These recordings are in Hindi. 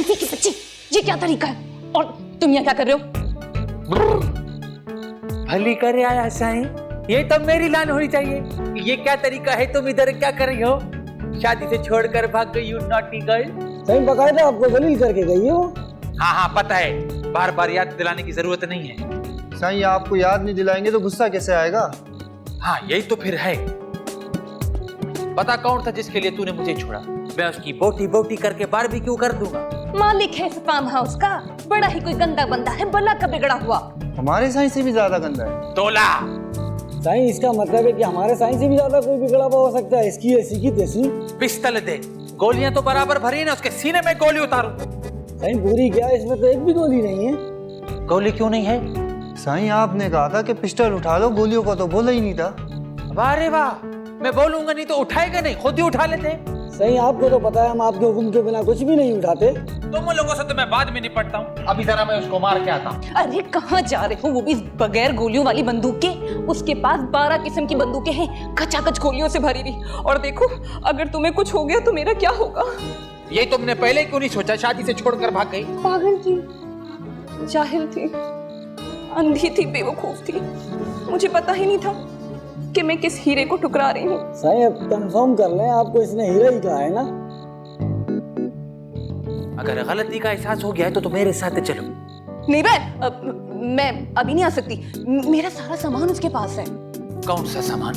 हल्की की बच्ची, ये क्या तरीका है? और तुम यहाँ क्या कर रहे हो? भली करे आया साईं, ये तो मेरी लान होनी चाहिए। ये क्या तरीका है? तुम इधर क्या कर रही हो? शादी से छोड़कर भाग गई, यू नॉटी गर्ल। साईं बकायदा आपको जलील करके गई हो। हाँ पता है, बार बार याद दिलाने की जरूरत नहीं है। साईं आपको याद नहीं दिलाएंगे तो गुस्सा कैसे आएगा? हाँ यही तो फिर है। बता कौन था जिसके लिए तूने मुझे छोड़ा? मैं उसकी बोटी बोटी करके बारबेक्यू कर दूंगा। मालिक है इस फार्म हाउस का, बड़ा ही कोई गंदा बंदा है, बला का बिगड़ा हुआ। हमारे साईं से भी ज्यादा गंदा है। तोला। साईं इसका मतलब है कि हमारे साईं से भी ज्यादा कोई बिगड़ा हुआ हो सकता है। इसकी ऐसी की तैसी। पिस्तल दे, गोलियां तो बराबर भरी है ना, उसके सीने में गोली उतारूं। साईं पूरी क्या, इसमें तो एक भी गोली नहीं है। गोली क्यों नहीं है? साईं आपने कहा था कि पिस्टल उठा लो, गोलियों का तो बोला ही नहीं था। वाह रे वाह, मैं बोलूंगा नहीं तो उठाएगा नहीं, खुद ही उठा लेते। साईं आपको तो पता है हम आपके हुक्म के बिना कुछ भी नहीं उठाते। तुम लोगों से तो मैं बाद में निपटता हूँ, अभी जरा मैं उसको मार के आता हूँ। अरे कहाँ जा रहे हो? वो भी बगैर गोलियों वाली बंदूक के। उसके पास 12 किस्म की बंदूकें हैं, खचाखच गोलियों से भरी हुई। और देखो, अगर तुम्हें कुछ हो गया तो मेरा क्या होगा? ये तुमने पहले क्यों नहीं सोचा? शादी से छोड़कर भाग गई। पागल थी, जाहिल थी, अंधी थी, बेवकूफ थी। मुझे पता ही नहीं था कि मैं किस हीरे को ठुकरा रही हूँ। साईं अब कंफर्म कर लें, आपको इसने हीरा ही कहा है ना? अगर गलती का एहसास हो गया है तो मेरे साथ चलो। नहीं मैं अभी नहीं आ सकती। मेरा सारा सामान उसके पास है। कौन सा सामान?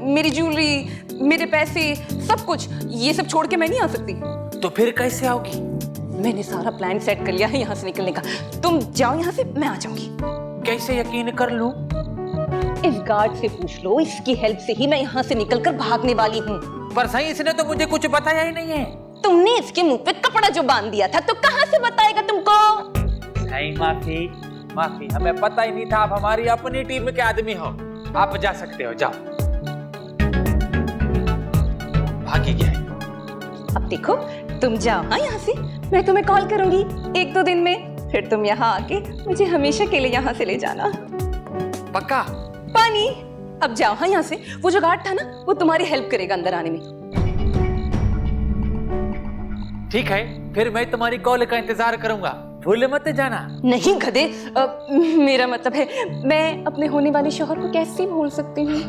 मेरी ज्वेलरी, मेरे पैसे, सब कुछ। ये सब छोड़ के मैं नहीं आ सकती। तो फिर कैसे आओगी? मैंने सारा प्लान सेट कर लिया है यहाँ से निकलने का। तुम जाओ यहाँ से, मैं आ जाऊंगी। कैसे यकीन कर लूं? इस गार्ड से पूछ लो, इसकी हेल्प से ही मैं यहाँ से निकलकर भागने वाली हूँ। पर सही इसने तो मुझे कुछ बताया ही नहीं है। तुमने इसके मुंह पे कपड़ा जो बांध दिया था, तो कहाँ से बताएगा तुमको? सही माफी, हमें पता ही नहीं था आप हमारी अपनी टीम के आदमी हो। आप जा सकते हो, जाओ। भागी गया है। अब देखो, तुम जाओ हाँ यहाँ से, मैं तुम्हें कॉल करूंगी 1-2 दिन में। फिर तुम यहाँ आके मुझे हमेशा के लिए यहाँ से ले जाना। पक्का? पानी। अब जाओ हाँ यहाँ से। वो जो गार्ड था ना, वो तुम्हारी हेल्प करेगा अंदर आने में। ठीक है, फिर मैं तुम्हारी कॉल का इंतजार करूंगा, भूल मत जाना। नहीं गधे, मेरा मतलब है मैं अपने होने वाले शौहर को कैसे भूल सकती हूँ?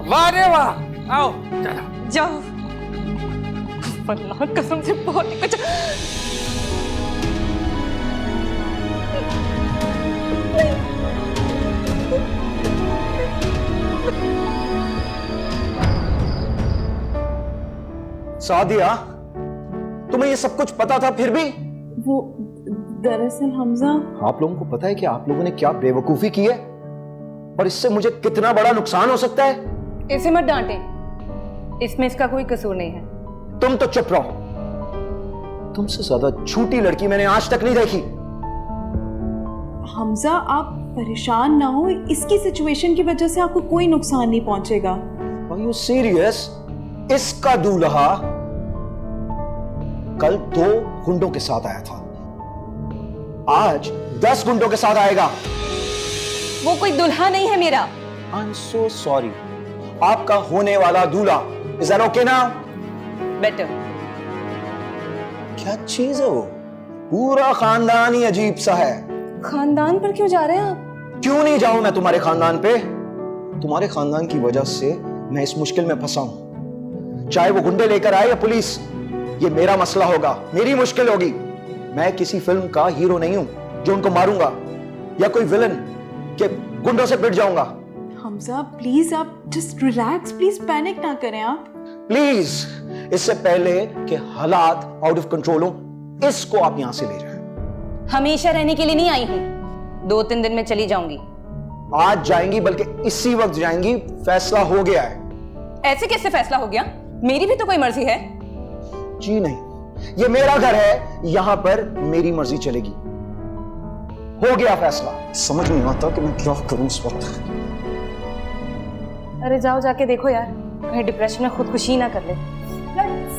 वाह रे वाह, आओ चलो। जाओ। अल्लाह कसम से बहुत ही कुछ। सादिया, तुम्हें ये सब कुछ पता था फिर भी? वो दरअसल हमजा, आप लोगों को पता है कि आप लोगों ने क्या बेवकूफी की है और इससे मुझे कितना बड़ा नुकसान हो सकता है? इसे मत डांटे, इसमें इसका कोई कसूर नहीं है। तुम तो चुप रहो। तुमसे ज्यादा झूठी लड़की मैंने आज तक नहीं देखी। हमजा आप परेशान ना हो, इसकी सिचुएशन की वजह से आपको कोई नुकसान नहीं पहुंचेगा। Are you serious? इसका दूल्हा कल 2 गुंडों के साथ आया था, आज 10 गुंडों के साथ आएगा। वो कोई दुल्हा नहीं है मेरा। I'm so sorry. आपका होने वाला दूल्हा। Is that okay now? Better. क्या चीज है वो? पूरा खानदान ही अजीब सा है। खानदान पर क्यों जा रहे हैं आप? क्यों नहीं जाऊं मैं तुम्हारे खानदान पे? तुम्हारे खानदान की वजह से मैं इस मुश्किल में फंसा हूं। चाहे वो गुंडे लेकर आए या पुलिस, ये मेरा मसला होगा, मेरी मुश्किल होगी। मैं किसी फिल्म का हीरो नहीं हूं जो उनको मारूंगा या कोई विलन के गुंडों से पिट जाऊंगा। हमजा प्लीज आप जस्ट रिलैक्स, प्लीज पैनिक ना करें आप। प्लीज, इससे पहले कि हालात आउट ऑफ कंट्रोल हो, इसको आप यहां से ले जाएं। हमेशा रहने के लिए नहीं आई हूँ, 2-3 दिन में चली जाऊंगी। आज जाएंगी, बल्कि इसी वक्त जाएंगी। फैसला हो गया है। ऐसे कैसे फैसला हो गया? मेरी भी तो कोई मर्जी है। जी नहीं, ये मेरा घर है, यहां पर मेरी मर्जी चलेगी। हो गया फैसला। समझ नहीं आता कि मैं क्या करूं इस वक्त। अरे जाओ जाके देखो यार, कहीं डिप्रेशन में खुदकुशी ना कर ले।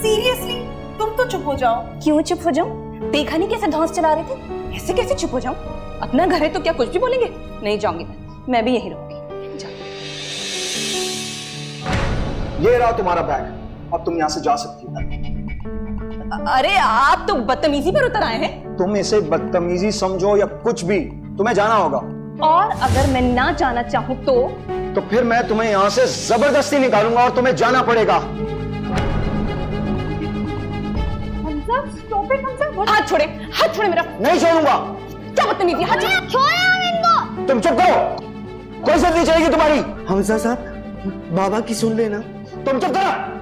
सीरियसली तुम तो चुप हो जाओ। क्यों चुप हो जाऊं? देखा नहीं कैसे धौंस चला रहे थे? ऐसे कैसे चुप हो जाऊं? अपना घर है तो क्या कुछ भी बोलेंगे? नहीं जाऊंगी मैं भी यहीं रहूंगी। ये रहा तुम्हारा बैग, अब तुम यहां से जा सकती हो। अरे आप तो बदतमीजी पर उतर आए हैं। तुम इसे बदतमीजी समझो या कुछ भी, तुम्हें जाना होगा। और अगर मैं ना जाना चाहूं तो फिर मैं तुम्हें यहां से जबरदस्ती निकालूंगा और तुम्हें जाना पड़ेगा। हाथ छोड़े, हाथ छोड़े मेरा। नहीं छोड़ूंगा। क्या बदतमीजी, हाथ छोड़े। तुम चुप करो, कोई जल्दी चलेगी तुम्हारी। हमजा साहब, बाबा की सुन लेना। तुम चुप करो।